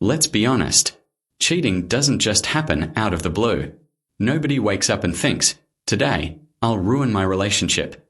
Let's be honest. Cheating doesn't just happen out of the blue. Nobody wakes up and thinks, today, I'll ruin my relationship.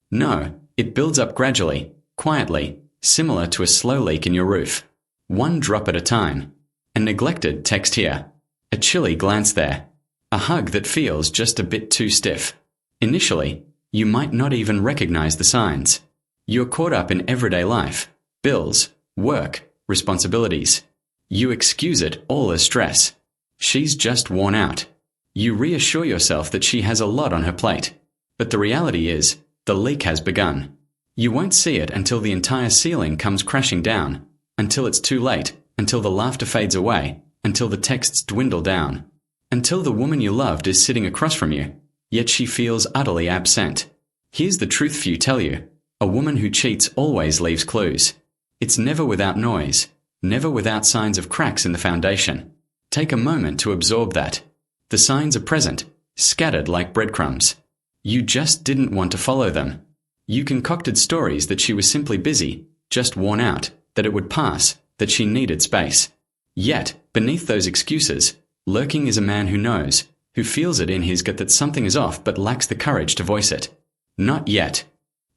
No, it builds up gradually, quietly, similar to a slow leak in your roof. One drop at a time. A neglected text here. A chilly glance there. A hug that feels just a bit too stiff. Initially, you might not even recognize the signs. You're caught up in everyday life, bills, work, responsibilities. You excuse it all as stress. She's just worn out. You reassure yourself that she has a lot on her plate. But the reality is, the leak has begun. You won't see it until the entire ceiling comes crashing down, until it's too late, until the laughter fades away, until the texts dwindle down, until the woman you loved is sitting across from you, yet she feels utterly absent. Here's the truth few tell you. A woman who cheats always leaves clues. It's never without noise, never without signs of cracks in the foundation. Take a moment to absorb that. The signs are present, scattered like breadcrumbs. You just didn't want to follow them. You concocted stories that she was simply busy, just worn out, that it would pass, that she needed space. Yet, beneath those excuses, lurking is a man who knows, who feels it in his gut that something is off but lacks the courage to voice it. Not yet.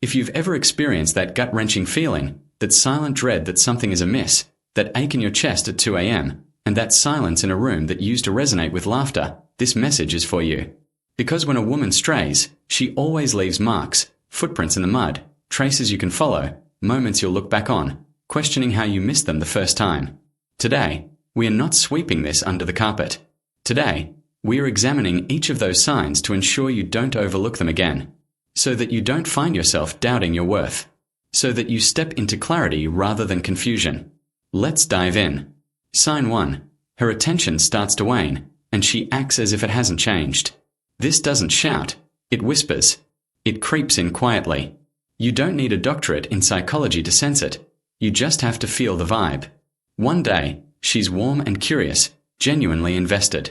If you've ever experienced that gut-wrenching feeling, that silent dread that something is amiss, that ache in your chest at 2 a.m., and that silence in a room that used to resonate with laughter, this message is for you. Because when a woman strays, she always leaves marks, footprints in the mud, traces you can follow, moments you'll look back on, questioning how you missed them the first time. Today, we are not sweeping this under the carpet. Today, we are examining each of those signs to ensure you don't overlook them again, so that you don't find yourself doubting your worth, so that you step into clarity rather than confusion. Let's dive in. Sign 1. Her attention starts to wane, and she acts as if it hasn't changed. This doesn't shout, it whispers. It creeps in quietly. You don't need a doctorate in psychology to sense it. You just have to feel the vibe. One day, she's warm and curious, genuinely invested.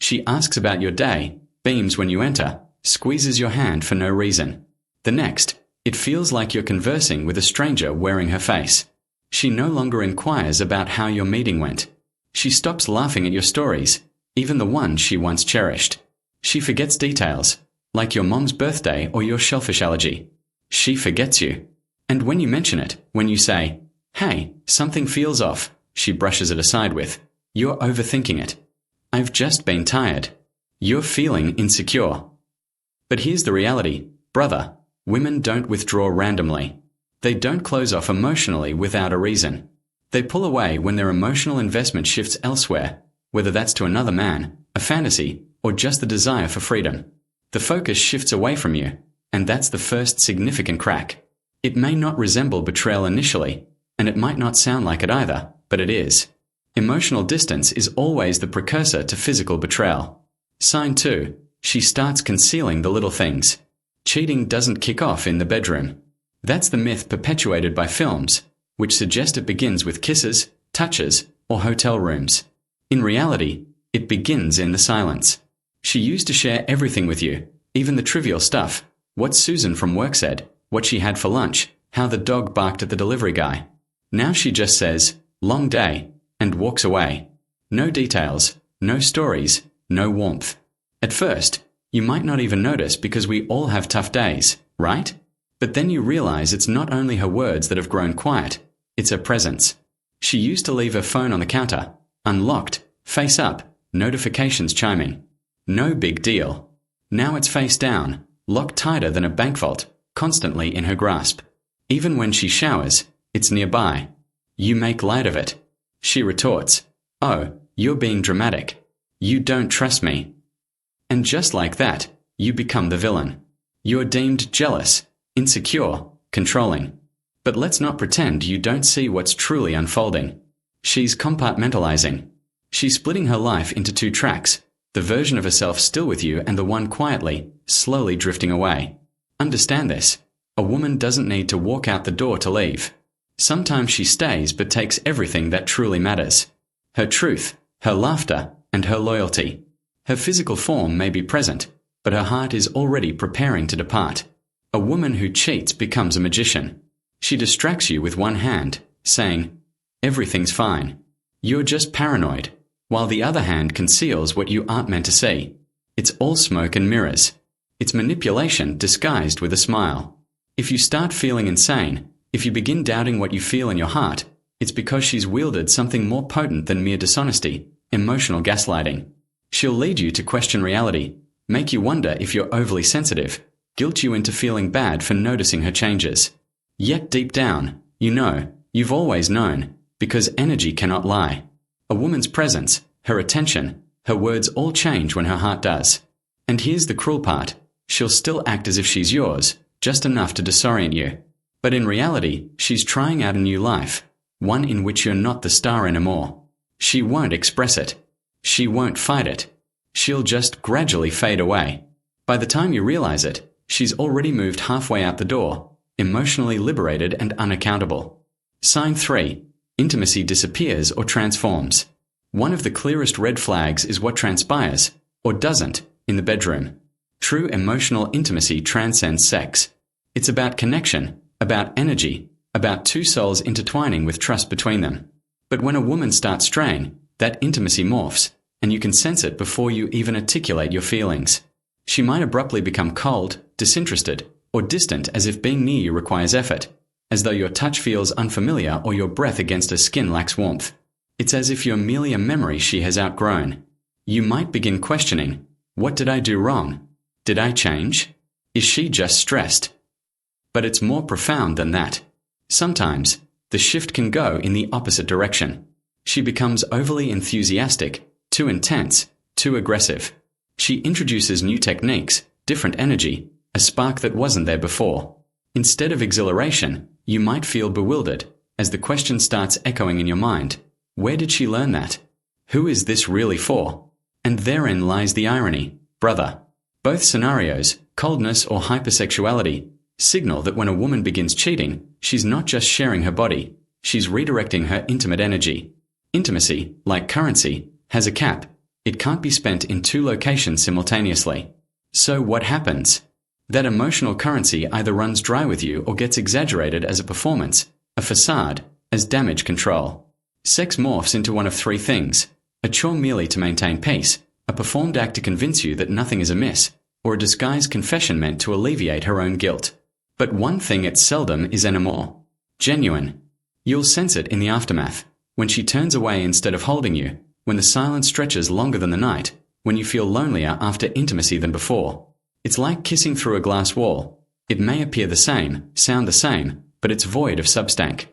She asks about your day, beams when you enter, squeezes your hand for no reason. The next, it feels like you're conversing with a stranger wearing her face. She no longer inquires about how your meeting went. She stops laughing at your stories, even the ones she once cherished. She forgets details, like your mom's birthday or your shellfish allergy. She forgets you. And when you mention it, when you say, "Hey, something feels off," she brushes it aside with, "You're overthinking it. I've just been tired. You're feeling insecure." But here's the reality, brother. Women don't withdraw randomly. They don't close off emotionally without a reason. They pull away when their emotional investment shifts elsewhere, whether that's to another man, a fantasy, or just the desire for freedom. The focus shifts away from you, and that's the first significant crack. It may not resemble betrayal initially, and it might not sound like it either, but it is. Emotional distance is always the precursor to physical betrayal. Sign 2. She starts concealing the little things. Cheating doesn't kick off in the bedroom. That's the myth perpetuated by films, which suggest it begins with kisses, touches, or hotel rooms. In reality, it begins in the silence. She used to share everything with you, even the trivial stuff, what Susan from work said, what she had for lunch, how the dog barked at the delivery guy. Now she just says, "Long day," and walks away. No details, no stories, no warmth. At first, you might not even notice because we all have tough days, right? But then you realize it's not only her words that have grown quiet, it's her presence. She used to leave her phone on the counter, unlocked, face up, notifications chiming. No big deal. Now it's face down, locked tighter than a bank vault, constantly in her grasp. Even when she showers, it's nearby. You make light of it. She retorts, "Oh, you're being dramatic. You don't trust me." And just like that, you become the villain. You're deemed jealous, insecure, controlling. But let's not pretend you don't see what's truly unfolding. She's compartmentalizing. She's splitting her life into two tracks, the version of herself still with you and the one quietly, slowly drifting away. Understand this. A woman doesn't need to walk out the door to leave. Sometimes she stays but takes everything that truly matters. Her truth, her laughter, and her loyalty. Her physical form may be present, but her heart is already preparing to depart. A woman who cheats becomes a magician. She distracts you with one hand, saying, "Everything's fine," You're just paranoid, while the other hand conceals what you aren't meant to see. It's all smoke and mirrors. It's manipulation disguised with a smile. If you start feeling insane, if you begin doubting what you feel in your heart, it's because she's wielded something more potent than mere dishonesty, emotional gaslighting. She'll lead you to question reality, make you wonder if you're overly sensitive, guilt you into feeling bad for noticing her changes. Yet deep down, you know, you've always known, because energy cannot lie. A woman's presence, her attention, her words all change when her heart does. And here's the cruel part. She'll still act as if she's yours, just enough to disorient you. But in reality, she's trying out a new life, one in which you're not the star anymore. She won't express it. She won't fight it. She'll just gradually fade away. By the time you realize it, she's already moved halfway out the door, emotionally liberated and unaccountable. Sign 3. Intimacy disappears or transforms. One of the clearest red flags is what transpires, or doesn't, in the bedroom. True emotional intimacy transcends sex. It's about connection, about energy, about two souls intertwining with trust between them. But when a woman starts straying, that intimacy morphs, and you can sense it before you even articulate your feelings. She might abruptly become cold, disinterested, or distant, as if being near you requires effort, as though your touch feels unfamiliar or your breath against her skin lacks warmth. It's as if you're merely a memory she has outgrown. You might begin questioning, what did I do wrong? Did I change? Is she just stressed? But it's more profound than that. Sometimes, the shift can go in the opposite direction. She becomes overly enthusiastic, too intense, too aggressive. She introduces new techniques, different energy, a spark that wasn't there before. Instead of exhilaration, you might feel bewildered, as the question starts echoing in your mind. Where did she learn that? Who is this really for? And therein lies the irony, brother. Both scenarios, coldness or hypersexuality, signal that when a woman begins cheating, she's not just sharing her body, she's redirecting her intimate energy. Intimacy, like currency, has a cap. It can't be spent in two locations simultaneously. So what happens? That emotional currency either runs dry with you or gets exaggerated as a performance, a facade, as damage control. Sex morphs into one of three things: a chore merely to maintain peace, a performed act to convince you that nothing is amiss, or a disguised confession meant to alleviate her own guilt. But one thing it seldom is anymore: genuine. You'll sense it in the aftermath, when she turns away instead of holding you, when the silence stretches longer than the night, when you feel lonelier after intimacy than before. It's like kissing through a glass wall. It may appear the same, sound the same, but it's void of substank.